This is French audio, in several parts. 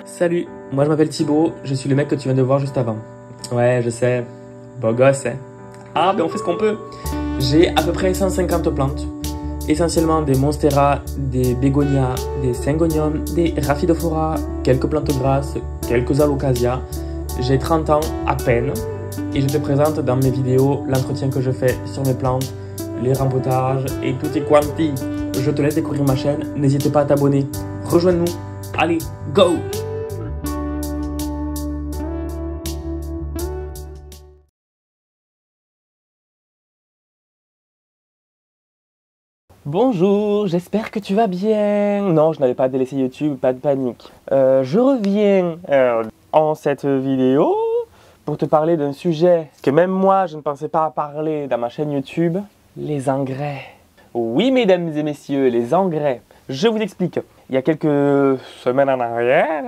Salut, moi je m'appelle Thibaut, je suis le mec que tu viens de voir juste avant. Ouais, je sais, beau gosse, hein. Ah, ben on fait ce qu'on peut. J'ai à peu près 150 plantes, essentiellement des monstera, des bégonias, des syngoniums, des rhaphidophora, quelques plantes grasses, quelques alocasia. J'ai 30 ans à peine et je te présente dans mes vidéos l'entretien que je fais sur mes plantes, les rempotages et tout est quanti. Je te laisse découvrir ma chaîne, n'hésite pas à t'abonner. Rejoins-nous, allez, go! Bonjour, j'espère que tu vas bien. Non, je n'avais pas délaissé YouTube, pas de panique. Je reviens en cette vidéo pour te parler d'un sujet que même moi je ne pensais pas parler dans ma chaîne YouTube, les engrais. Oui, mesdames et messieurs, les engrais. Je vous explique. Il y a quelques semaines en arrière,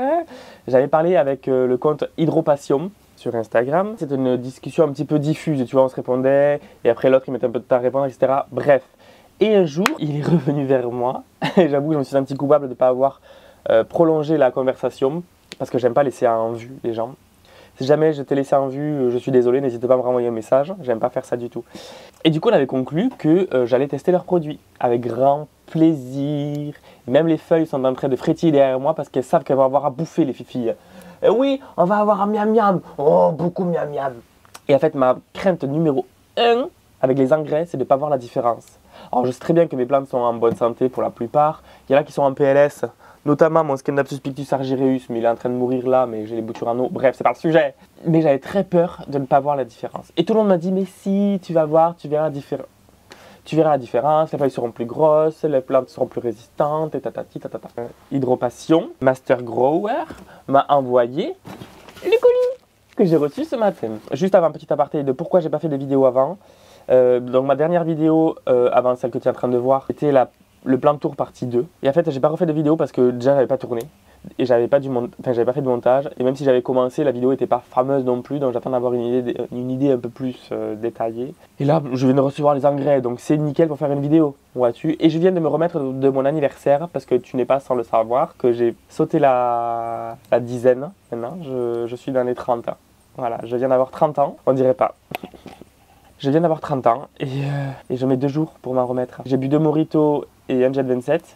j'avais parlé avec le compte Hydropassion sur Instagram. C'était une discussion un petit peu diffuse, tu vois, on se répondait et après l'autre il mettait un peu de temps à répondre, etc. Bref. Et un jour, il est revenu vers moi. Et j'avoue, je me suis senti coupable de ne pas avoir prolongé la conversation parce que j'aime pas laisser en vue les gens. Si jamais je t'ai laissé en vue, je suis désolé, n'hésite pas à me renvoyer un message. J'aime pas faire ça du tout. Et du coup, on avait conclu que j'allais tester leurs produits avec grand plaisir. Même les feuilles sont en train de frétiller derrière moi parce qu'elles savent qu'elles vont avoir à bouffer, les filles. Et oui, on va avoir un miam miam. Oh, beaucoup miam miam. Et en fait, ma crainte numéro 1 avec les engrais, c'est de ne pas voir la différence. Alors je sais très bien que mes plantes sont en bonne santé pour la plupart. Il y en a qui sont en PLS, notamment mon Scindapsus pictus argyreus, mais il est en train de mourir là, mais j'ai les boutures en eau. Bref, c'est pas le sujet. Mais j'avais très peur de ne pas voir la différence. Et tout le monde m'a dit, mais si, tu vas voir, tu verras la différence. Tu verras la différence, les feuilles seront plus grosses, les plantes seront plus résistantes, et tatati tatata. Hydropassion, Master Grower, m'a envoyé le colis que j'ai reçu ce matin. Juste avant un petit aparté de pourquoi j'ai pas fait de vidéo avant. Donc ma dernière vidéo avant celle que tu es en train de voir c'était le plan de tour partie 2 et en fait j'ai pas refait de vidéo parce que déjà j'avais pas tourné et j'avais pas fait de montage et même si j'avais commencé la vidéo était pas fameuse non plus donc j'attends d'avoir une idée un peu plus détaillée et là je viens de recevoir les engrais donc c'est nickel pour faire une vidéo vois-tu et je viens de me remettre de mon anniversaire parce que tu n'es pas sans le savoir que j'ai sauté la dizaine maintenant je suis dans les 30 ans voilà je viens d'avoir 30 ans on dirait pas. Je viens d'avoir 30 ans et je mets 2 jours pour m'en remettre. J'ai bu 2 mojitos et un Jet 27.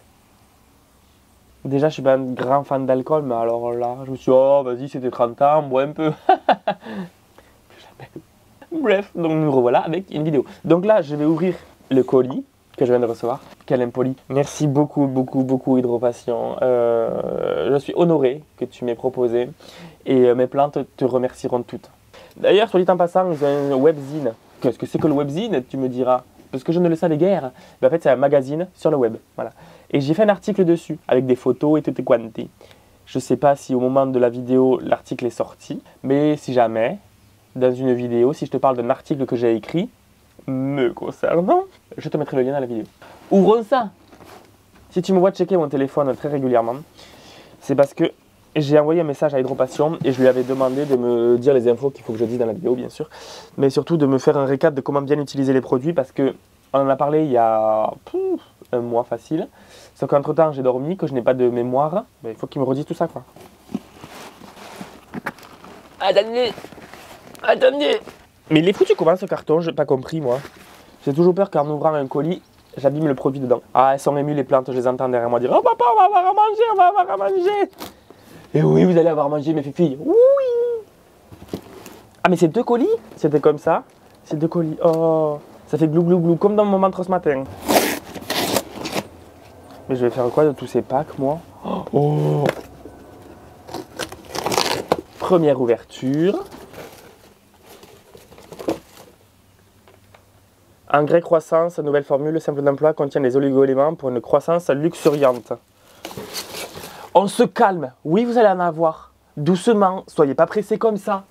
Déjà, je suis pas un grand fan d'alcool, mais alors là, je me suis dit, oh, vas-y, c'était 30 ans, bois un peu. Bref, donc nous revoilà avec une vidéo. Donc là, je vais ouvrir le colis que je viens de recevoir. Quel impoli. Merci beaucoup, beaucoup, beaucoup, Hydropassion. Je suis honoré que tu m'aies proposé et mes plantes te remercieront toutes. D'ailleurs, soit dit en passant, j'ai un webzine. Qu'est-ce que c'est que le webzine, tu me diras? Parce que je ne le savais guère. Mais en fait, c'est un magazine sur le web. Voilà. Et j'ai fait un article dessus, avec des photos et tout et quanti. Je ne sais pas si au moment de la vidéo, l'article est sorti. Mais si jamais, dans une vidéo, si je te parle d'un article que j'ai écrit, me concernant, je te mettrai le lien dans la vidéo. Ouvrons ça. Si tu me vois checker mon téléphone très régulièrement, c'est parce que j'ai envoyé un message à Hydropassion et je lui avais demandé de me dire les infos qu'il faut que je dise dans la vidéo, bien sûr. Mais surtout de me faire un récap de comment bien utiliser les produits parce qu'on en a parlé il y a un mois facile. Sauf qu'entre temps, j'ai dormi, que je n'ai pas de mémoire. Mais il faut qu'il me redise tout ça, quoi. Attendez. Attendez. Mais il est foutu comment ce carton? J'ai pas compris, moi. J'ai toujours peur qu'en ouvrant un colis, j'abîme le produit dedans. Ah, elles sont émues les plantes, je les entends derrière moi dire « Oh papa, on va avoir à manger, on va avoir à manger !» Et oui, vous allez avoir à manger, mes filles. Oui. Ah, mais c'est 2 colis? C'était comme ça? C'est 2 colis. Oh, ça fait glou glou glou, comme dans mon ventre ce matin. Mais je vais faire quoi de tous ces packs, moi? Oh. Première ouverture. Engrais croissance, nouvelle formule, simple d'emploi, contient des oligo-éléments pour une croissance luxuriante. On se calme. Oui, vous allez en avoir. Doucement. Soyez pas pressés comme ça.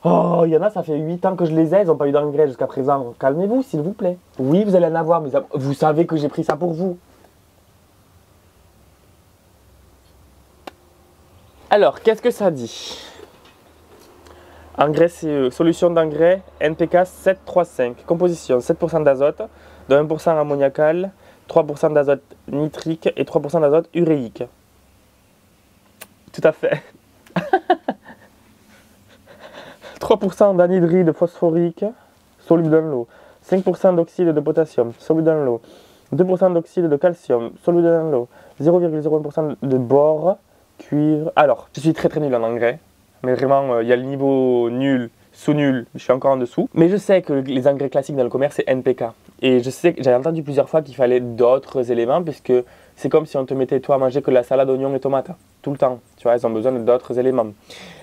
Oh, il y en a, ça fait 8 ans que je les ai. Ils n'ont pas eu d'engrais jusqu'à présent. Calmez-vous, s'il vous plaît. Oui, vous allez en avoir, mais vous savez que j'ai pris ça pour vous. Alors, qu'est-ce que ça dit? Engrais CE, solution d'engrais NPK 735. Composition 7% d'azote, de 1% ammoniacal, 3% d'azote nitrique et 3% d'azote uréique. Tout à fait. 3% d'anhydride phosphorique soluble dans l'eau. 5% d'oxyde de potassium soluble dans l'eau. 2% d'oxyde de calcium soluble dans l'eau. 0,01% de bore, cuivre. Alors, je suis très nul en engrais. Mais vraiment, il y a le niveau nul, sous-nul, je suis encore en dessous. Mais je sais que les engrais classiques dans le commerce, c'est NPK. Et je sais que j'avais entendu plusieurs fois qu'il fallait d'autres éléments, puisque c'est comme si on te mettait toi à manger que de la salade, oignons et tomates, tout le temps. Tu vois, ils ont besoin d'autres éléments.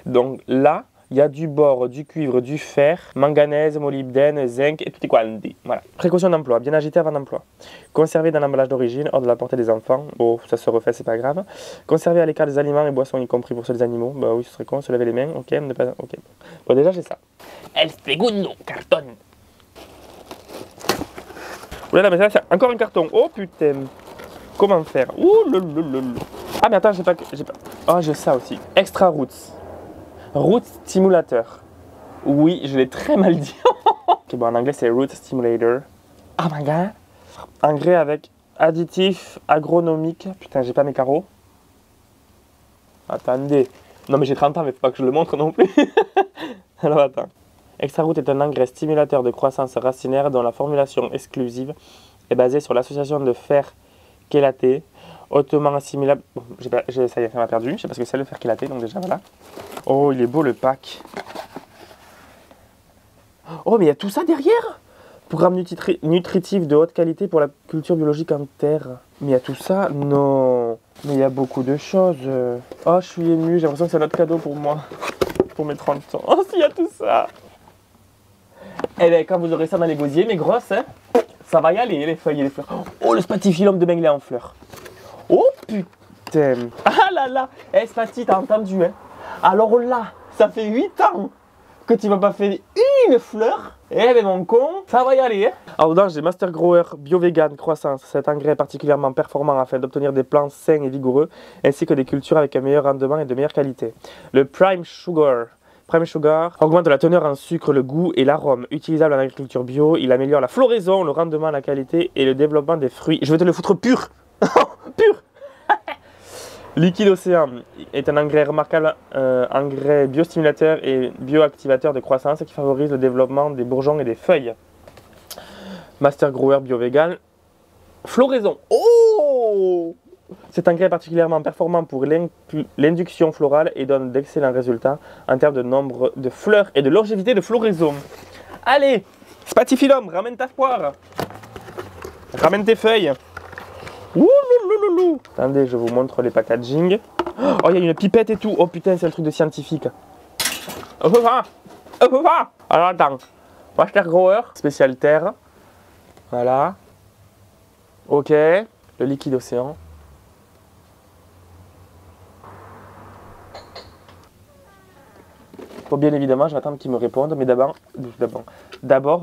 Donc là, il y a du bore, du cuivre, du fer, manganèse, molybdène, zinc et tutti quanti. Voilà. Précaution d'emploi, bien agité avant d'emploi. Conservé dans l'emballage d'origine, hors de la portée des enfants. Oh, ça se refait, c'est pas grave. Conservé à l'écart des aliments et boissons, y compris pour ceux des animaux. Bah oui, ce serait con, se laver les mains, ok, ne pas... ok. Bon, déjà, j'ai ça. El segundo carton. Oulala, mais ça, c'est encore un carton. Oh putain. Comment faire? Ouh, ah, mais attends, j'ai pas... Oh, j'ai ça aussi. Extra Roots. Root Stimulator. Oui, je l'ai très mal dit. Ok, bon, en anglais, c'est Root Stimulator. Oh my god. Engrais avec additif agronomique. Putain, j'ai pas mes carreaux. Attendez. Non, mais j'ai 30 ans, mais faut pas que je le montre non plus. Alors, attends. Extra Root est un engrais stimulateur de croissance racinaire dont la formulation exclusive est basée sur l'association de fer chélaté, hautement assimilable. Bon, ça y est, ça m'a perdu. Je sais pas ce que c'est le fer chélaté, donc déjà voilà. Oh, il est beau le pack. Oh, mais il y a tout ça derrière. Programme nutritif de haute qualité pour la culture biologique en terre. Mais il y a tout ça? Non. Mais il y a beaucoup de choses. Oh, je suis ému. J'ai l'impression que c'est un autre cadeau pour moi. Pour mes 30 ans. Oh, s'il y a tout ça. Eh bien, quand vous aurez ça dans les gosiers, mes grosses, hein, ça va y aller, les feuilles et les fleurs. Oh, le spatifilum de Mengele en fleurs. Oh, putain. Ah là là. Eh, Spati, t'as entendu, hein? Alors là, ça fait 8 ans que tu m'as pas fait une fleur. Eh ben mon con, ça va y aller. Hein. Alors dedans, j'ai Master Grower Bio-Vegan Croissance. Cet engrais est particulièrement performant afin d'obtenir des plants sains et vigoureux, ainsi que des cultures avec un meilleur rendement et de meilleure qualité. Le Prime Sugar augmente la teneur en sucre, le goût et l'arôme. Utilisable en agriculture bio, il améliore la floraison, le rendement, la qualité et le développement des fruits. Je vais te le foutre pur. Pur. Liquide Océan est un engrais remarquable, engrais biostimulateur et bioactivateur de croissance qui favorise le développement des bourgeons et des feuilles. Master Grower Bio-Vegan Floraison. Oh! Cet engrais est particulièrement performant pour l'induction florale et donne d'excellents résultats en termes de nombre de fleurs et de longévité de floraison. Allez, Spatifilum, ramène ta poire. Ramène tes feuilles. Ouh. Attendez, je vous montre les packaging. Oh, il y a une pipette et tout. Oh putain, c'est un truc de scientifique. Alors attends. Master Grower, spécial terre. Voilà. Ok. Le liquide océan. Bon, bien évidemment, je vais attendre qu'ils me répondent, mais d'abord,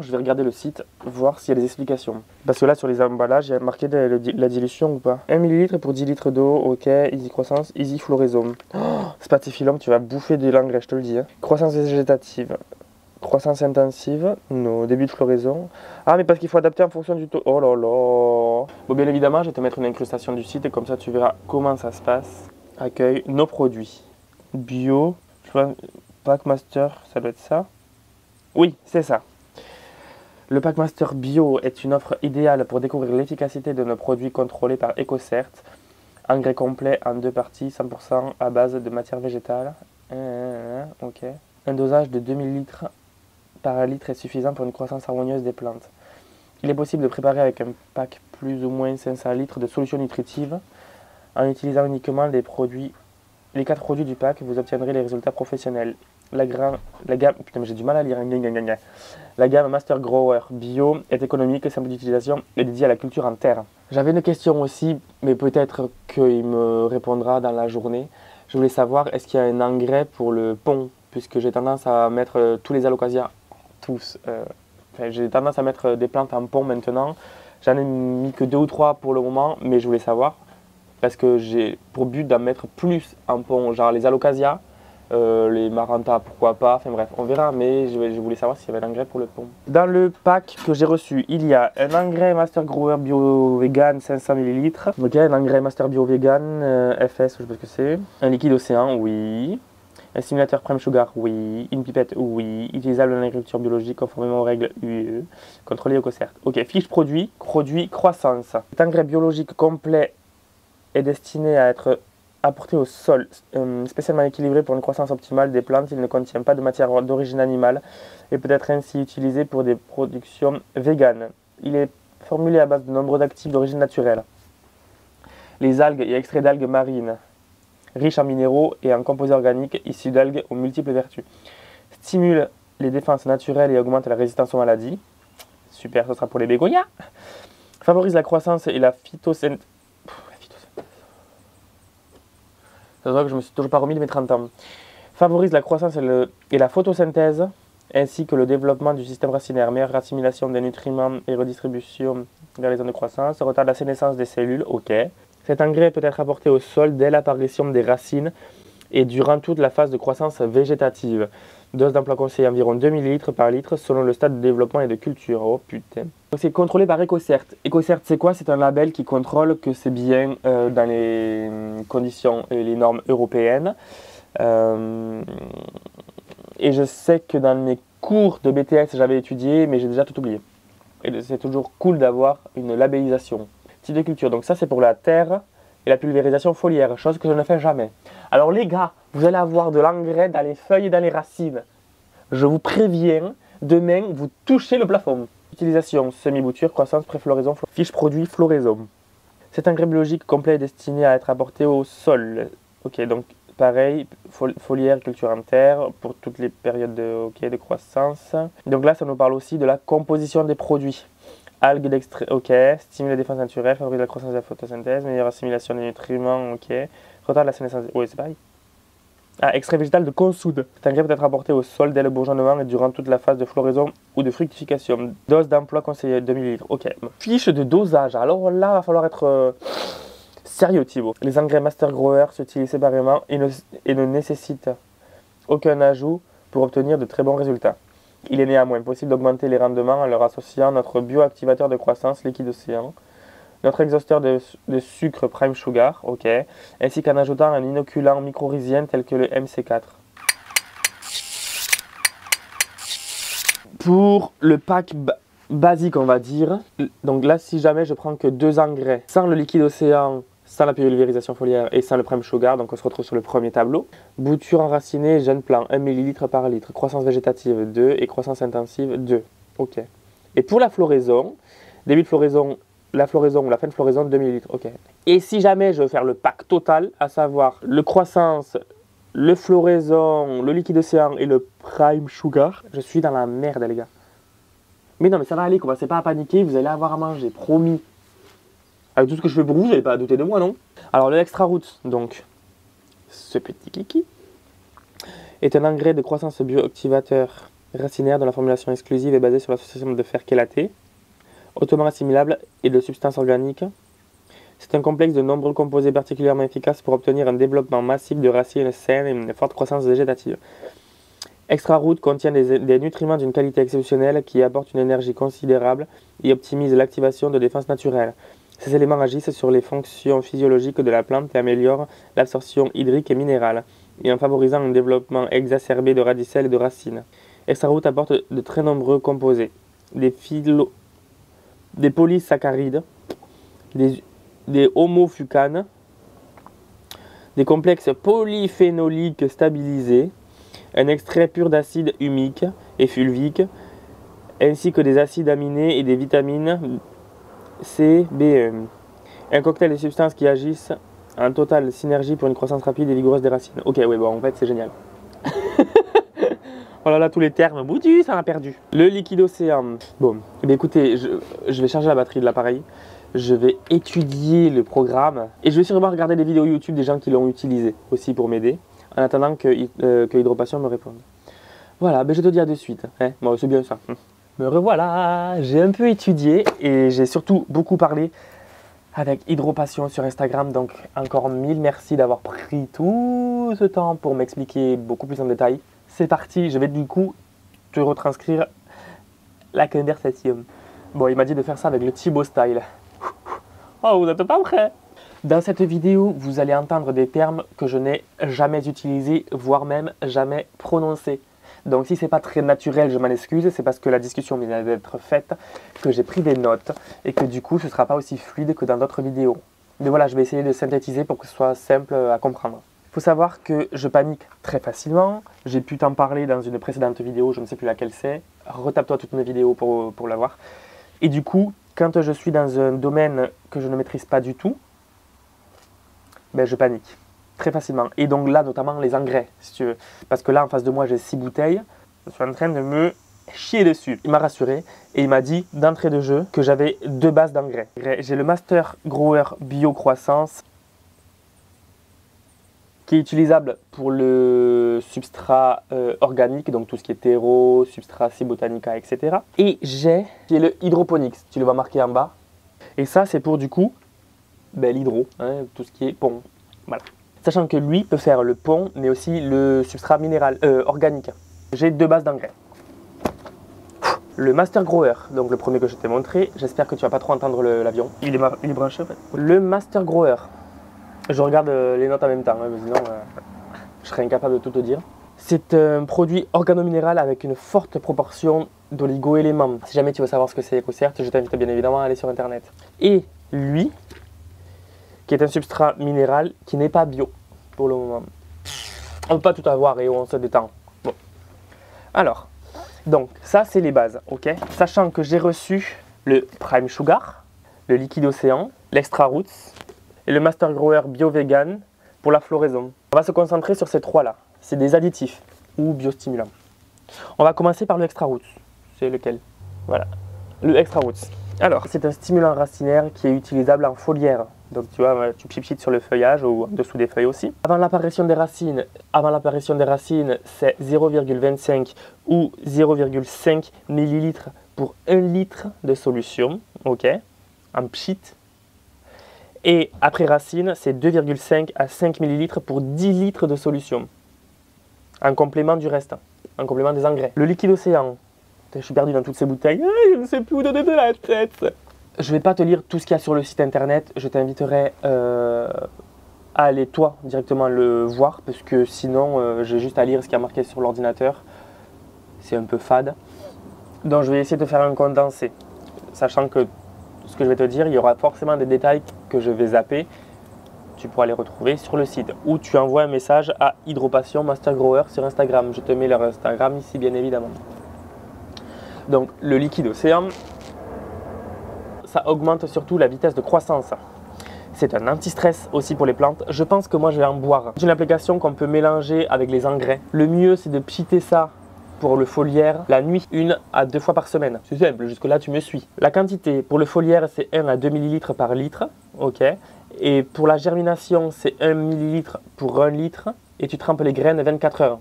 je vais regarder le site, voir s'il y a des explications. Parce que là, sur les emballages, il y a marqué la dilution ou pas. 1 ml pour 10 litres d'eau, ok, easy croissance, easy floraison. Oh, Spatifilum, tu vas bouffer des engrais, je te le dis. Hein. Croissance végétative, croissance intensive, non, début de floraison. Ah, mais parce qu'il faut adapter en fonction du taux. Oh là là. Bon, bien évidemment, je vais te mettre une incrustation du site et comme ça, tu verras comment ça se passe. Accueil nos produits. Bio, je vois... Packmaster, ça doit être ça? Oui, c'est ça. Le Packmaster Bio est une offre idéale pour découvrir l'efficacité de nos produits contrôlés par EcoCert. Engrais complet en 2 parties, 100% à base de matière végétale. Ok. Un dosage de 2000 litres par litre est suffisant pour une croissance harmonieuse des plantes. Il est possible de préparer avec un pack plus ou moins 500 litres de solutions nutritives. En utilisant uniquement les 4 produits du pack, vous obtiendrez les résultats professionnels. La gamme, putain, mais j'ai du mal à lire. La gamme Master Grower Bio est économique, simple d'utilisation et dédiée à la culture en terre. J'avais une question aussi, mais peut-être qu'il me répondra dans la journée. Je voulais savoir, est-ce qu'il y a un engrais pour le pont? Puisque j'ai tendance à mettre tous les alocasias, j'ai tendance à mettre des plantes en pont maintenant. J'en ai mis que 2 ou 3 pour le moment, mais je voulais savoir, parce que j'ai pour but d'en mettre plus en pont, genre les alocasias. Les Maranta, pourquoi pas, enfin bref, on verra, mais je voulais savoir s'il y avait l'engrais pour le pont. Dans le pack que j'ai reçu, il y a un engrais Master Grower Bio Vegan 500 ml, ok, un engrais Master Bio Vegan FS, je sais pas ce que c'est, un liquide océan, oui, un stimulateur Prime Sugar, oui, une pipette, oui, utilisable en agriculture biologique conformément aux règles UE, contrôlé EcoCert. Ok, fiche produit, croissance. Cet engrais biologique complet est destiné à être apporté au sol, spécialement équilibré pour une croissance optimale des plantes. Il ne contient pas de matière d'origine animale et peut être ainsi utilisé pour des productions véganes. Il est formulé à base de nombreux actifs d'origine naturelle. Les algues et extraits d'algues marines, riches en minéraux et en composés organiques issus d'algues aux multiples vertus. Stimule les défenses naturelles et augmente la résistance aux maladies. Super, ce sera pour les bégonias. Favorise la croissance et la phytosynthèse. C'est vrai que je ne me suis toujours pas remis de mes 30 ans. Favorise la croissance et la photosynthèse, ainsi que le développement du système racinaire, meilleure assimilation des nutriments et redistribution vers les zones de croissance, retarde la sénescence des cellules, ok. Cet engrais peut être apporté au sol dès l'apparition des racines et durant toute la phase de croissance végétative. Dose d'emploi conseillée environ 2 ml par litre selon le stade de développement et de culture. Oh putain. Donc c'est contrôlé par EcoCert. EcoCert c'est quoi? C'est un label qui contrôle que c'est bien dans les conditions et les normes européennes. Et je sais que dans mes cours de BTS j'avais étudié, mais j'ai déjà tout oublié. Et c'est toujours cool d'avoir une labellisation. Type de culture, donc ça c'est pour la terre et la pulvérisation foliaire, chose que je ne fais jamais. Alors les gars, vous allez avoir de l'engrais dans les feuilles et dans les racines. Je vous préviens, demain, vous touchez le plafond. Utilisation, semi-bouture, croissance, préfloraison, fiche produit, floraison. Cet engrais biologique complet est destiné à être apporté au sol. Ok, donc pareil, foliaire, culture en terre, pour toutes les périodes de croissance. Donc là, ça nous parle aussi de la composition des produits. Algues d'extrait, ok. Stimule la défense naturelle, favorise la croissance de la photosynthèse, meilleure assimilation des nutriments, ok. Retarde la sénescence, oui, c'est pareil. Ah, extrait végétal de consoude. Cet engrais peut être apporté au sol dès le bourgeonnement et durant toute la phase de floraison ou de fructification. Dose d'emploi conseillée 2 ml. Ok. Fiche de dosage. Alors là, il va falloir être sérieux, Thibaut. Les engrais Master Grower s'utilisent séparément et ne nécessitent aucun ajout pour obtenir de très bons résultats. Il est néanmoins possible d'augmenter les rendements en leur associant notre bioactivateur de croissance liquide océan, notre exhausteur de sucre Prime Sugar, ok, ainsi qu'en ajoutant un inoculant microrhizien tel que le MC4. Pour le pack basique, on va dire, donc là, si jamais je prends que 2 engrais, sans le liquide océan, sans la pulvérisation foliaire et sans le Prime Sugar, donc on se retrouve sur le premier tableau. Bouture enracinée, jeune plant, 1 ml par litre, croissance végétative 2 et croissance intensive 2. Ok. Et pour la floraison, début de floraison, la floraison ou la fin de floraison 2 ml. Ok. Et si jamais je veux faire le pack total, à savoir le croissance, le floraison, le liquide océan et le Prime Sugar, je suis dans la merde les gars. Mais non mais ça va aller, commencez pas à paniquer, vous allez avoir à manger, promis. Avec tout ce que je fais pour vous, vous n'allez pas à douter de moi, non? Alors le Extra Roots, donc, ce petit kiki, est un engrais de croissance bioactivateur racinaire dont la formulation exclusive est basée sur l'association de fer chélaté, hautement assimilable et de substances organiques. C'est un complexe de nombreux composés particulièrement efficaces pour obtenir un développement massif de racines saines et une forte croissance végétative. Extra Root contient des nutriments d'une qualité exceptionnelle qui apportent une énergie considérable et optimisent l'activation de défense naturelle. Ces éléments agissent sur les fonctions physiologiques de la plante et améliorent l'absorption hydrique et minérale, et en favorisant un développement exacerbé de radicelles et de racines. Extra Root apporte de très nombreux composés, des polysaccharides, des homofucanes, des complexes polyphénoliques stabilisés, un extrait pur d'acide humique et fulvique, ainsi que des acides aminés et des vitamines C, B, un cocktail de substances qui agissent en totale synergie pour une croissance rapide et vigoureuse des racines. Ok, ouais, bon, en fait, c'est génial. Oh là là, tous les termes, boudu, ça m'a perdu. Le liquide océan. Bon, eh bien, écoutez, je vais charger la batterie de l'appareil. Je vais étudier le programme et je vais sûrement regarder des vidéos YouTube des gens qui l'ont utilisé aussi pour m'aider, en attendant que Hydropassion me réponde. Voilà, ben je te dis à de suite. Hein. Bon, c'est bien ça. Me revoilà, j'ai un peu étudié et j'ai surtout beaucoup parlé avec Hydropassion sur Instagram. Donc encore 1000 merci d'avoir pris tout tout ce temps pour m'expliquer beaucoup plus en détail. C'est parti, je vais du coup te retranscrire la conversation. Bon, il m'a dit de faire ça avec le Thibaut style. Oh, vous n'êtes pas prêts? Dans cette vidéo, vous allez entendre des termes que je n'ai jamais utilisés, voire même jamais prononcés. Donc si c'est pas très naturel, je m'en excuse, c'est parce que la discussion vient d'être faite, que j'ai pris des notes et que du coup ce ne sera pas aussi fluide que dans d'autres vidéos. Mais voilà, je vais essayer de synthétiser pour que ce soit simple à comprendre. Il faut savoir que je panique très facilement, j'ai pu t'en parler dans une précédente vidéo, je ne sais plus laquelle c'est, retape-toi toutes mes vidéos pour la voir. Et du coup, quand je suis dans un domaine que je ne maîtrise pas du tout, ben je panique. Très facilement. Et donc là, notamment les engrais, si tu veux. Parce que là, en face de moi, j'ai 6 bouteilles. Je suis en train de me chier dessus. Il m'a rassuré et il m'a dit d'entrée de jeu que j'avais 2 bases d'engrais. J'ai le Master Grower Bio Croissance qui est utilisable pour le substrat organique, donc tout ce qui est terreau, substrat Botanica, etc. Et j'ai le Hydroponics, tu le vois marqué en bas. Et ça, c'est pour du coup l'hydro, hein, tout ce qui est pont. Voilà. Sachant que lui peut faire le pont, mais aussi le substrat minéral, organique. J'ai 2 bases d'engrais. Le Master Grower, donc le premier que je t'ai montré, j'espère que tu vas pas trop entendre l'avion. Il est branché en fait. Le Master Grower, je regarde les notes en même temps, hein, mais sinon je serais incapable de tout te dire. C'est un produit organominéral avec une forte proportion d'oligo-éléments. Si jamais tu veux savoir ce que c'est EcoCert, je t'invite bien évidemment à aller sur internet. Et lui, qui est un substrat minéral qui n'est pas bio pour le moment. On ne peut pas tout avoir et on se détend. Bon. Alors, donc ça c'est les bases, ok. Sachant que j'ai reçu le Prime Sugar, le liquide océan, l'extra roots et le Master Grower Bio Vegan pour la floraison. On va se concentrer sur ces 3 là. C'est des additifs ou biostimulants. On va commencer par le extra roots. C'est lequel? Voilà, le extra roots. Alors, c'est un stimulant racinaire qui est utilisable en foliaire. Donc tu vois, tu pchites sur le feuillage ou en dessous des feuilles aussi. Avant l'apparition des racines, c'est 0,25 ou 0,5 ml pour 1 litre de solution, ok, en pchit. Et après racine, c'est 2,5 à 5 ml pour 10 litres de solution, en complément du reste, en complément des engrais. Le liquide océan, je suis perdu dans toutes ces bouteilles, je ne sais plus où donner de la tête. Je ne vais pas te lire tout ce qu'il y a sur le site internet, je t'inviterai à aller toi directement le voir, parce que sinon j'ai juste à lire ce qui a marqué sur l'ordinateur, c'est un peu fade. Donc je vais essayer de faire un condensé, sachant que ce que je vais te dire, il y aura forcément des détails que je vais zapper, tu pourras les retrouver sur le site, ou tu envoies un message à Hydropassion Master Grower sur Instagram, je te mets leur Instagram ici bien évidemment. Donc le liquide océan, ça augmente surtout la vitesse de croissance. C'est un anti-stress aussi pour les plantes. Je pense que moi je vais en boire. C'est une application qu'on peut mélanger avec les engrais. Le mieux c'est de pchiter ça pour le foliaire la nuit, 1 à 2 fois par semaine. C'est simple, jusque là tu me suis. La quantité pour le foliaire c'est 1 à 2 ml par litre. Ok. Et pour la germination c'est 1 ml pour 1 litre. Et tu trempes les graines 24 heures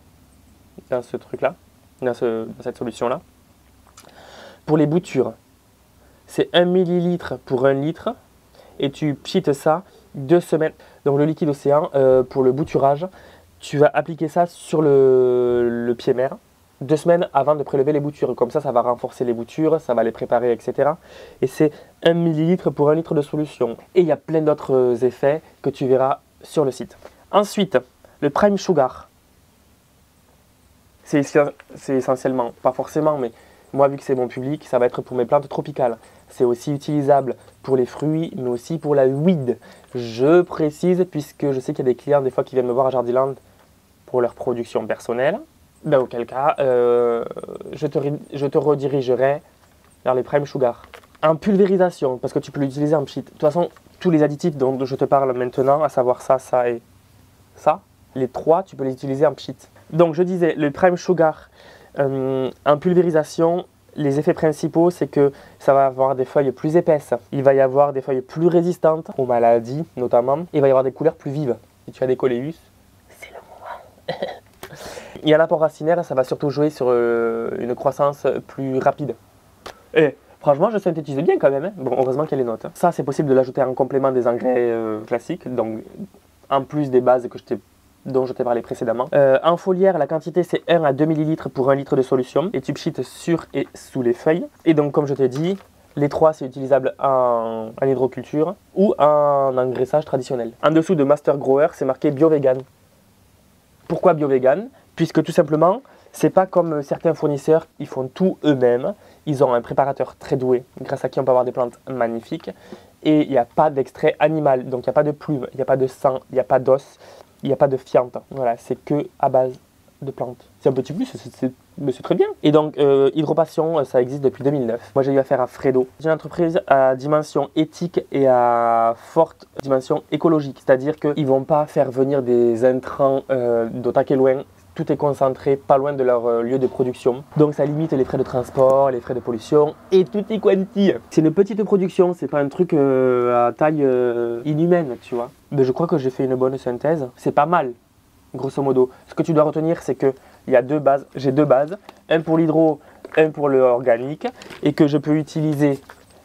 dans ce truc là, dans cette solution là. Pour les boutures, c'est 1 ml pour 1 litre et tu pchites ça 2 semaines. Donc le liquide océan, pour le bouturage, tu vas appliquer ça sur le pied mère 2 semaines avant de prélever les boutures. Comme ça va renforcer les boutures, ça va les préparer, etc. Et c'est 1 ml pour 1 litre de solution. Et il y a plein d'autres effets que tu verras sur le site. Ensuite, le Prime Sugar. C'est essentiellement, pas forcément, mais moi, vu que c'est mon public, ça va être pour mes plantes tropicales. C'est aussi utilisable pour les fruits, mais aussi pour la weed. Je précise, puisque je sais qu'il y a des clients des fois qui viennent me voir à Jardiland pour leur production personnelle. Ben, auquel cas, je te redirigerai vers les Prime Sugar. En pulvérisation, parce que tu peux l'utiliser en pchit. De toute façon, tous les additifs dont je te parle maintenant, à savoir ça, ça et ça, les 3, tu peux les utiliser en pchit. Donc, je disais, le Prime Sugar, en pulvérisation, les effets principaux, c'est que ça va avoir des feuilles plus épaisses, il va y avoir des feuilles plus résistantes aux maladies notamment, il va y avoir des couleurs plus vives. Si tu as des coléus, c'est le moment. Il y a l'apport racinaire, ça va surtout jouer sur une croissance plus rapide. Et franchement, je synthétise bien quand même, hein. Bon, heureusement qu'il y a les notes. Ça, c'est possible de l'ajouter en complément des engrais classiques, donc en plus des bases que je t'ai dont je t'ai parlé précédemment. En foliaire, la quantité c'est 1 à 2 ml pour 1 litre de solution et tu pchites sur et sous les feuilles. Et donc comme je t'ai dit, les 3 c'est utilisable en hydroculture ou en engraissage traditionnel. En dessous de Master Grower, c'est marqué bio-vegan. Pourquoi bio-vegan? Puisque tout simplement, c'est pas comme certains fournisseurs, ils font tout eux-mêmes. Ils ont un préparateur très doué, grâce à qui on peut avoir des plantes magnifiques. Et il n'y a pas d'extrait animal, donc il n'y a pas de plume, il n'y a pas de sang, il n'y a pas d'os, il n'y a pas de fiente. Voilà, c'est que à base de plantes. C'est un petit plus, mais c'est très bien. Et donc, Hydropassion, ça existe depuis 2009. Moi, j'ai eu affaire à Fredo. C'est une entreprise à dimension éthique et à forte dimension écologique. C'est-à-dire qu'ils ne vont pas faire venir des intrants d'Otaké loin. Tout est concentré pas loin de leur lieu de production. Donc ça limite les frais de transport, les frais de pollution et tout est quanti. C'est une petite production, c'est pas un truc à taille inhumaine, tu vois. Mais je crois que j'ai fait une bonne synthèse. C'est pas mal, grosso modo. Ce que tu dois retenir, c'est qu'il y a 2 bases. J'ai 2 bases, un pour l'hydro, un pour le organique. Et que je peux utiliser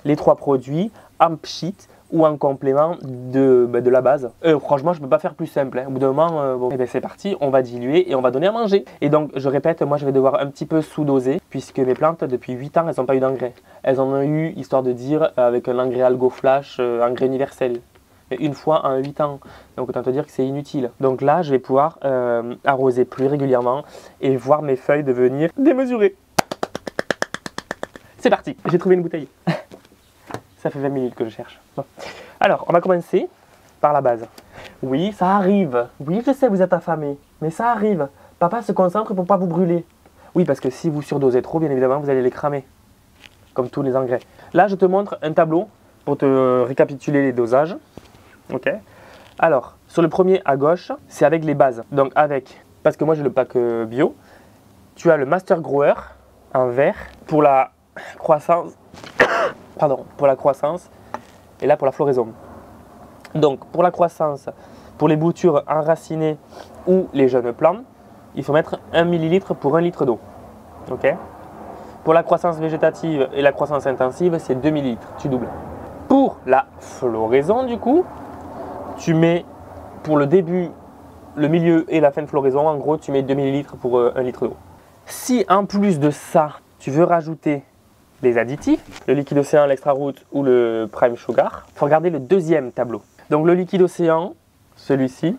les 3 produits en pchit ou en complément de la base. Franchement, je ne peux pas faire plus simple. Hein. Au bout d'un moment, bon, c'est parti, on va diluer et on va donner à manger. Et donc, je répète, moi, je vais devoir un petit peu sous-doser, puisque mes plantes, depuis 8 ans, elles n'ont pas eu d'engrais. Elles en ont eu, histoire de dire, avec un engrais Algo Flash, engrais universel. Mais une fois en 8 ans. Donc, autant te dire que c'est inutile. Donc là, je vais pouvoir arroser plus régulièrement et voir mes feuilles devenir démesurées. C'est parti, j'ai trouvé une bouteille. Ça fait 20 minutes que je cherche. Bon. Alors, on va commencer par la base. Oui, ça arrive. Oui, je sais, vous êtes affamé. Mais ça arrive. Papa se concentre pour ne pas vous brûler. Oui, parce que si vous surdosez trop, bien évidemment, vous allez les cramer. Comme tous les engrais. Là, je te montre un tableau pour te récapituler les dosages. Ok. Alors, sur le premier à gauche, c'est avec les bases. Donc avec, parce que moi j'ai le pack bio, tu as le Master Grower en vert pour la croissance. Pardon, pour la croissance et là pour la floraison. Donc pour la croissance, pour les boutures enracinées ou les jeunes plants, il faut mettre 1 ml pour 1 litre d'eau. Ok. Pour la croissance végétative et la croissance intensive, c'est 2 ml, tu doubles. Pour la floraison du coup, tu mets pour le début, le milieu et la fin de floraison, en gros tu mets 2 ml pour 1 litre d'eau. Si en plus de ça, tu veux rajouter les additifs, le liquide océan, l'extra root ou le prime sugar, il faut regarder le deuxième tableau. Donc le liquide océan, celui-ci,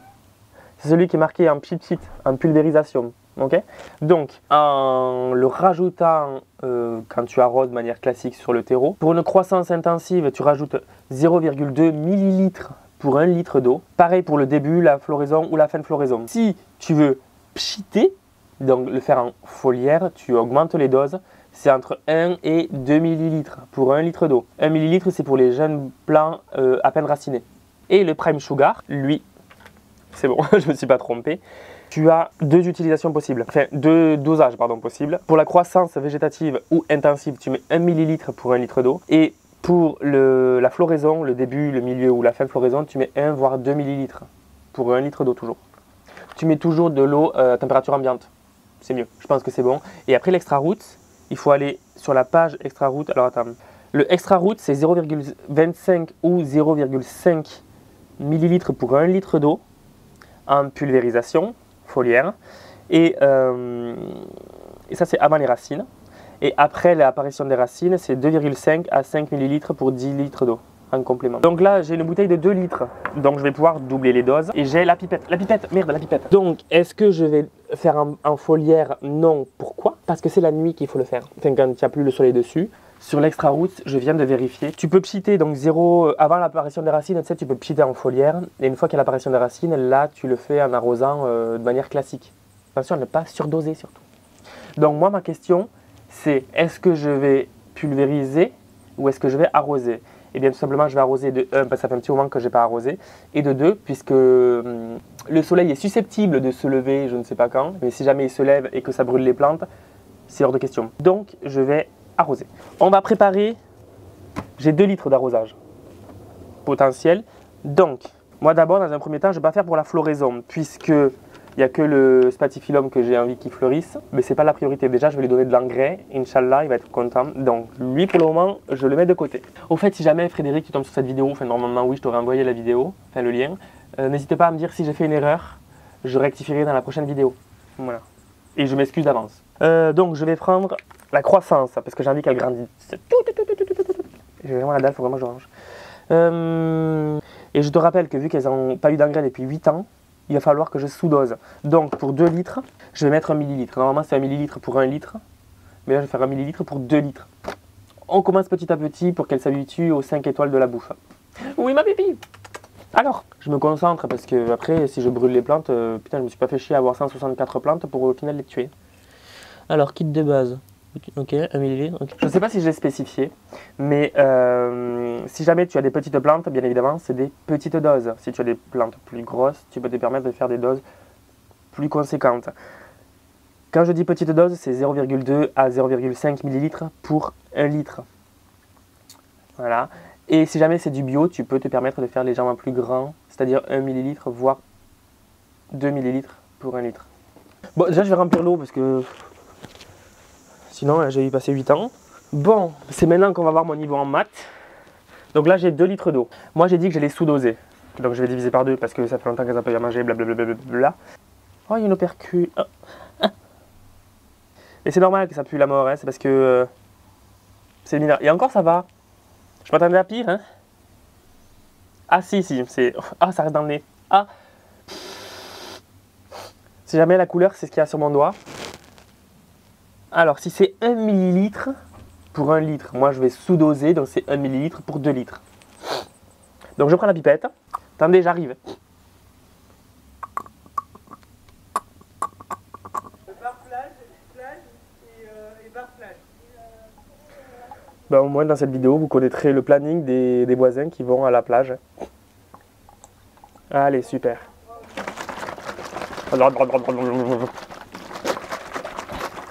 c'est celui qui est marqué en pchit, en pulvérisation. Okay. Donc en le rajoutant quand tu arroses de manière classique sur le terreau, pour une croissance intensive, tu rajoutes 0,2 ml pour 1 litre d'eau. Pareil pour le début, la floraison ou la fin de floraison. Si tu veux pchiter, donc le faire en foliaire, tu augmentes les doses. C'est entre 1 et 2 ml pour 1 litre d'eau. 1 ml, c'est pour les jeunes plants à peine racinés. Et le prime sugar, lui, c'est bon, je ne me suis pas trompé. Tu as 2 utilisations possibles, enfin 2 dosages possibles. Pour la croissance végétative ou intensive, tu mets 1 ml pour 1 litre d'eau. Et pour la floraison, le début, le milieu ou la fin de floraison, tu mets 1 voire 2 ml pour 1 litre d'eau toujours. Tu mets toujours de l'eau à température ambiante. C'est mieux, je pense que c'est bon. Et après l'extra root, il faut aller sur la page extra root. Alors attends, le extra root c'est 0,25 ou 0,5 ml pour 1 litre d'eau en pulvérisation foliaire. Et ça c'est avant les racines. Et après l'apparition des racines, c'est 2,5 à 5 ml pour 10 litres d'eau en complément. Donc là, j'ai une bouteille de 2 litres. Donc je vais pouvoir doubler les doses. Et j'ai la pipette. La pipette, merde, la pipette. Donc, est-ce que je vais faire en foliaire? Non. Pourquoi? Parce que c'est la nuit qu'il faut le faire. Enfin, quand il n'y a plus le soleil dessus. Sur l'extra root, je viens de vérifier. Tu peux pchiter, donc 0, avant l'apparition des racines, tu sais, tu peux pchiter en foliaire. Et une fois qu'il y a l'apparition des racines, là, tu le fais en arrosant de manière classique. Attention à ne pas surdoser surtout. Donc moi, ma question, c'est est-ce que je vais pulvériser ou est-ce que je vais arroser? Eh bien tout simplement je vais arroser de 1 parce que ça fait un petit moment que je n'ai pas arrosé, et de 2 puisque le soleil est susceptible de se lever je ne sais pas quand, mais si jamais il se lève et que ça brûle les plantes, c'est hors de question. Donc je vais arroser. On va préparer, j'ai 2 litres d'arrosage potentiel. Donc moi d'abord dans un premier temps je ne vais pas faire pour la floraison puisque il n'y a que le spathiphyllum que j'ai envie qu'il fleurisse, mais ce n'est pas la priorité. Déjà, je vais lui donner de l'engrais, Inch'Allah, il va être content. Donc, lui, pour le moment, je le mets de côté. Au fait, si jamais, Frédéric, tu tombes sur cette vidéo, enfin, normalement, oui, je t'aurais envoyé la vidéo, enfin, le lien, n'hésite pas à me dire si j'ai fait une erreur. je rectifierai dans la prochaine vidéo. Voilà. Et je m'excuse d'avance. Donc je vais prendre la croissance, parce que j'ai envie qu'elle grandisse. J'ai vraiment la dalle, il faut vraiment que je range. Et je te rappelle que vu qu'elles n'ont pas eu d'engrais depuis 8 ans, il va falloir que je sous-dose. Donc pour 2 litres, je vais mettre 1 millilitre. Normalement c'est 1 millilitre pour 1 litre, mais là je vais faire 1 millilitre pour 2 litres. On commence petit à petit pour qu'elle s'habitue aux 5 étoiles de la bouffe. Oui ma pipi. Alors, je me concentre parce que après si je brûle les plantes, putain je me suis pas fait chier à avoir 164 plantes pour au final les tuer. Alors kit de base. Ok, 1 millilitre. Okay. Je ne sais pas si je l'ai spécifié, mais si jamais tu as des petites plantes, bien évidemment, c'est des petites doses. Si tu as des plantes plus grosses, tu peux te permettre de faire des doses plus conséquentes. Quand je dis petite dose, c'est 0,2 à 0,5 millilitres pour 1 litre. Voilà. Et si jamais c'est du bio, tu peux te permettre de faire légèrement plus grand, c'est-à-dire 1 millilitre, voire 2 millilitres pour 1 litre. Bon, déjà je vais remplir l'eau parce que sinon j'ai y passé 8 ans. Bon, c'est maintenant qu'on va voir mon niveau en maths. Donc là j'ai 2 litres d'eau. Moi j'ai dit que j'allais sous-doser. Donc je vais diviser par 2 parce que ça fait longtemps qu'elles n'ont pas eu à manger, blablabla. Oh, il y a une opercule. Oh. Ah. Et c'est normal que ça pue la mort, hein. C'est parce que c'est mineur. Et encore ça va. Je m'attendais à pire, hein. Ah si, c'est... Ah, ça reste dans le nez. Ah. Si jamais la couleur, c'est ce qu'il y a sur mon doigt. Alors, si c'est 1 millilitre pour 1 litre, moi je vais sous-doser, donc c'est 1 millilitre pour 2 litres. Donc je prends la pipette. Attendez, j'arrive. Par plage et par plage. Ben, au moins dans cette vidéo, vous connaîtrez le planning des voisins qui vont à la plage. Allez, super.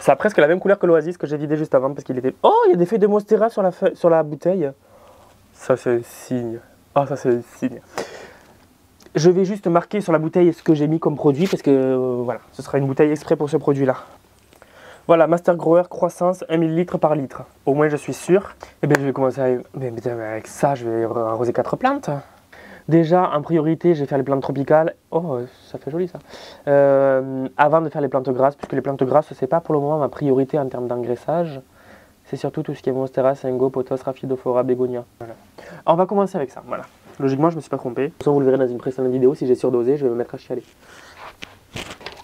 Ça a presque la même couleur que l'oasis que j'ai vidé juste avant parce qu'il était... Oh, il y a des feuilles de monstera sur la bouteille. Ça c'est un signe. Ah, ça c'est un signe. Je vais juste marquer sur la bouteille ce que j'ai mis comme produit parce que voilà, ce sera une bouteille exprès pour ce produit-là. Voilà, Master Grower croissance 1 ml par litre. Au moins je suis sûr. Et bien je vais commencer avec ça, je vais arroser 4 plantes. Déjà, en priorité, je vais faire les plantes tropicales. Oh, ça fait joli ça. Avant de faire les plantes grasses, puisque les plantes grasses, c'est pas pour le moment ma priorité en termes d'engraissage. C'est surtout tout ce qui est Monstera, Cingo, Pothos, Rhaphidophora, Bégonia. Voilà. On va commencer avec ça, voilà. Logiquement, je me suis pas trompé. De toute façon, vous le verrez dans une précédente vidéo, si j'ai surdosé, je vais me mettre à chialer.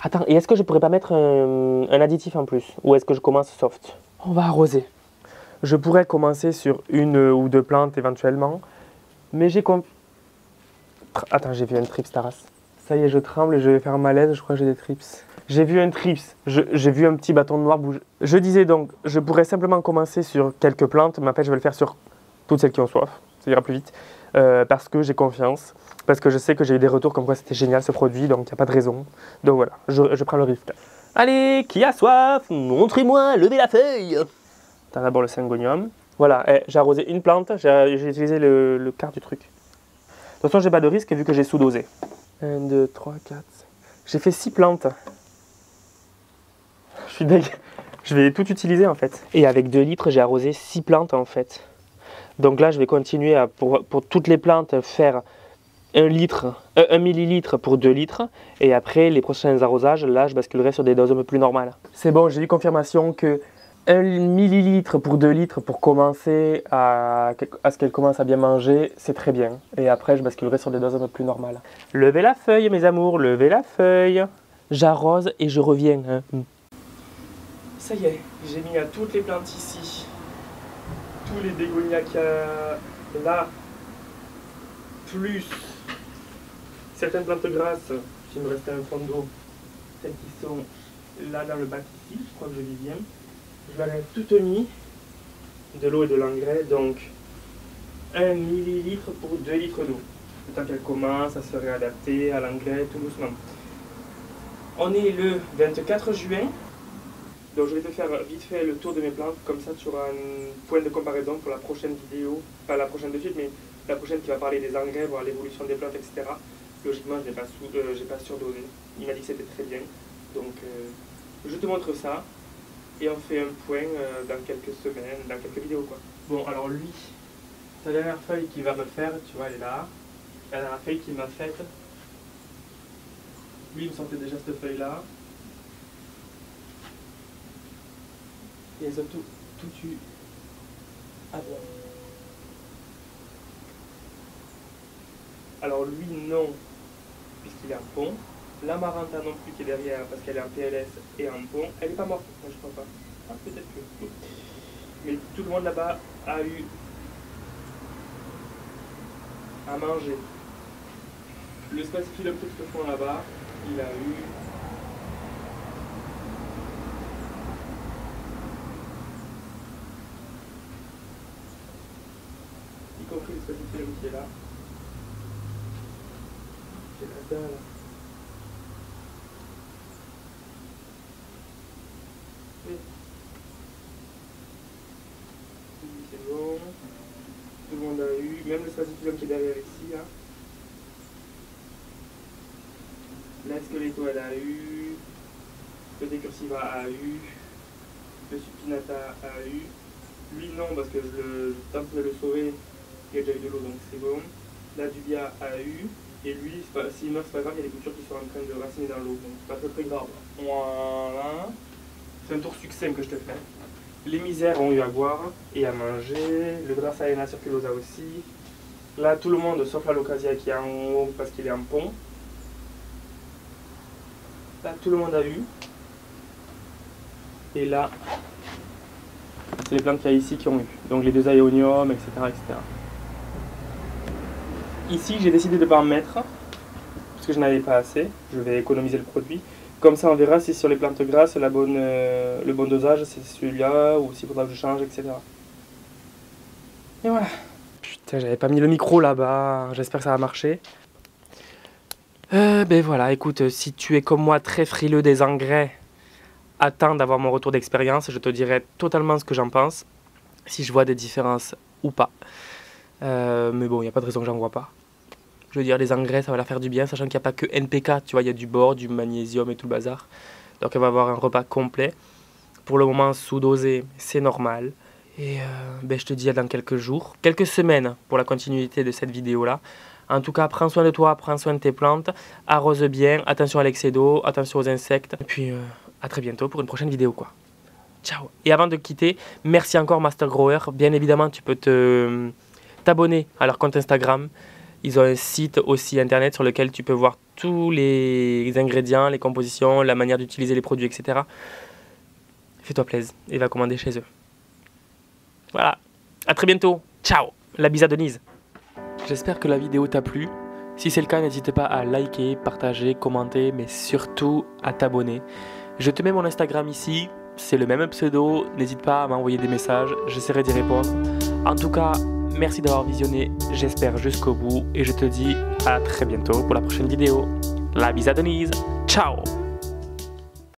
Attends, et est-ce que je pourrais pas mettre un additif en plus? Ou est-ce que je commence soft? On va arroser. Je pourrais commencer sur 1 ou 2 plantes éventuellement, mais j'ai compris. Attends, j'ai vu un trips Taras. Ça y est, je tremble et je vais faire malaise, je crois que j'ai des trips. J'ai vu un trips, j'ai vu un petit bâton noir bouger. Je disais donc, je pourrais simplement commencer sur quelques plantes, mais en fait je vais le faire sur toutes celles qui ont soif, ça ira plus vite, parce que j'ai confiance, parce que je sais que j'ai eu des retours comme quoi c'était génial ce produit, donc il n'y a pas de raison. Donc voilà, je prends le risque. Allez, qui a soif? Montrez-moi, levez la feuille. T'as d'abord le syngonium. Voilà, j'ai arrosé une plante, j'ai utilisé le quart du truc. De toute façon, j'ai pas de risque vu que j'ai sous-dosé. 1, 2, 3, 4. J'ai fait 6 plantes. Je suis deg. Je vais tout utiliser en fait. Et avec 2 litres, j'ai arrosé 6 plantes en fait. Donc là, je vais continuer à, pour toutes les plantes, faire 1 millilitre pour 2 litres. Et après, les prochains arrosages, là, je basculerai sur des doses un peu plus normales. C'est bon, j'ai eu confirmation que 1 millilitre pour 2 litres pour commencer à ce qu'elle commence à bien manger, c'est très bien. Et après, je basculerai sur des doses un peu plus normales. Levez la feuille, mes amours, levez la feuille. J'arrose et je reviens. Hein. Ça y est, j'ai mis à toutes les plantes ici. Tous les bégonias qu'il y a là. Plus certaines plantes grasses. Il me restait un fond d'eau. Celles qui sont là dans le bac ici, je crois que je vis bien. Je vais tout mis de l'eau et de l'engrais, donc 1 millilitre pour 2 litres d'eau. Le temps qu'elle commence à se réadapter à l'engrais tout doucement. On est le 24 juin, donc je vais te faire vite fait le tour de mes plantes, comme ça tu auras un point de comparaison pour la prochaine vidéo, pas la prochaine de suite, mais la prochaine qui va parler des engrais, voir l'évolution des plantes, etc. Logiquement, je n'ai pas surdosé. Il m'a dit que c'était très bien, donc je te montre ça. Et on fait un point dans quelques semaines, dans quelques vidéos quoi. Bon alors lui, sa dernière feuille qu'il va me faire, tu vois elle est là. La dernière feuille qu'il m'a faite, Lui, il me sortait déjà cette feuille-là. Et elles ont tout eu à blanc. Alors lui, non, puisqu'il est en pont. La Maranta non plus qui est derrière, parce qu'elle est en PLS et en pont. Elle n'est pas morte, moi je crois pas. Ah, peut-être que. Mais tout le monde là-bas a eu à manger. Le Spaziphilum petit fond là-bas, il a eu. Y compris le Spaziphilum qui est là. C'est la dalle. Oui. C'est bon. Tout le monde a eu. Même le Spaziphilum qui est derrière ici. Hein. La Squeletto elle a eu. Le Decursiva a eu. Le Supinata a eu. Lui non parce que je tente de le sauver. Il y a déjà eu de l'eau donc c'est bon. La Dubia a eu. Et lui, s'il meurt, c'est pas grave, il y a des boutures qui sont en train de raciner dans l'eau, donc c'est pas très grave. Voilà. C'est un tour succinct que je te fais. Les misères ont eu à boire et à manger. Le Dracæna circulosa aussi. Là, tout le monde, sauf la Locasia qui est en haut parce qu'il est en pont. Là, tout le monde a eu. Et là, c'est les plantes qu'il y a ici qui ont eu. Donc les deux Aeonium, etc. etc. Ici, j'ai décidé de ne pas en mettre, parce que je n'avais pas assez. Je vais économiser le produit. Comme ça, on verra si sur les plantes grasses, le bon dosage, c'est celui-là, ou s'il faudra que je change, etc. Et voilà. Putain, j'avais pas mis le micro là-bas. J'espère que ça va marcher. Ben voilà, écoute, si tu es comme moi très frileux des engrais, attends d'avoir mon retour d'expérience. Je te dirai totalement ce que j'en pense, si je vois des différences ou pas. Mais bon, il n'y a pas de raison que j'en vois pas. Je veux dire, les engrais, ça va leur faire du bien, sachant qu'il n'y a pas que NPK, tu vois, il y a du bore, du magnésium et tout le bazar. Donc elle va avoir un repas complet. Pour le moment, sous-dosé, c'est normal. Et ben, je te dis à dans quelques jours, quelques semaines pour la continuité de cette vidéo-là. En tout cas, prends soin de toi, prends soin de tes plantes, arrose bien, attention à l'excès d'eau, attention aux insectes. Et puis, à très bientôt pour une prochaine vidéo, quoi. Ciao. Et avant de quitter, merci encore Master Grower. Bien évidemment, tu peux t'abonner à leur compte Instagram. Ils ont un site aussi internet sur lequel tu peux voir tous les ingrédients, les compositions, la manière d'utiliser les produits, etc. Fais-toi plaisir et va commander chez eux. Voilà, à très bientôt. Ciao, la bise à Denise. J'espère que la vidéo t'a plu. Si c'est le cas, n'hésite pas à liker, partager, commenter, mais surtout à t'abonner. Je te mets mon Instagram ici, c'est le même pseudo. N'hésite pas à m'envoyer des messages, j'essaierai d'y répondre. En tout cas, merci d'avoir visionné, j'espère jusqu'au bout. Et je te dis à très bientôt pour la prochaine vidéo. La bise à Denise. Ciao.